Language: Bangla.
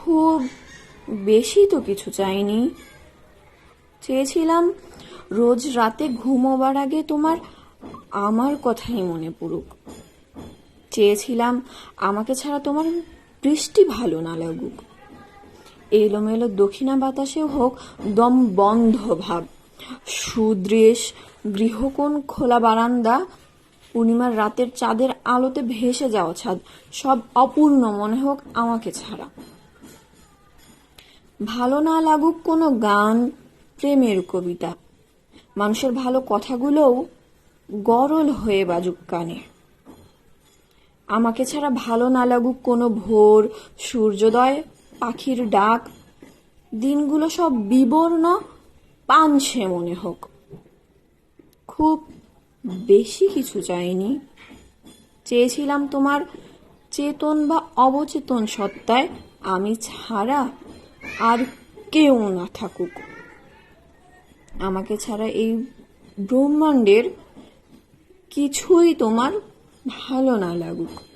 খুব বেশি তো কিছু চাইনি। চেয়েছিলাম রোজ রাতে ঘুমোবার আগে তোমার আমার কথাই মনে পড়ুক। চেয়েছিলাম আমাকে ছাড়া তোমার বৃষ্টি ভালো না লাগুক। এলোমেলো দক্ষিণা বাতাসেও হোক দম বন্ধ ভাব। সুদৃশ গৃহকোণ খোলা বারান্দা, পূর্ণিমার রাতের চাঁদের আলোতে ভেসে যাওয়া ছাদ, সব অপূর্ণ মনে হোক আমাকে ছাড়া। ভালো না লাগুক কোনো গান, প্রেমের কবিতা, মানুষের ভালো কথাগুলোও গরল হয়ে বাজুক কানে। আমাকে ছাড়া ভালো না লাগুক কোনো ভোর, সূর্যোদয়, পাখির ডাক, দিনগুলো সব বিবর্ণ পাঞ্ছে মনে হোক। খুব বেশি কিছু চাইনি। চেয়েছিলাম তোমার চেতন বা অবচেতন সত্তায় আমি ছাড়া আর কেউ না থাকুক। আমাকে ছাড়া এই ব্রহ্মাণ্ডের কিছুই তোমার ভালো না লাগুক।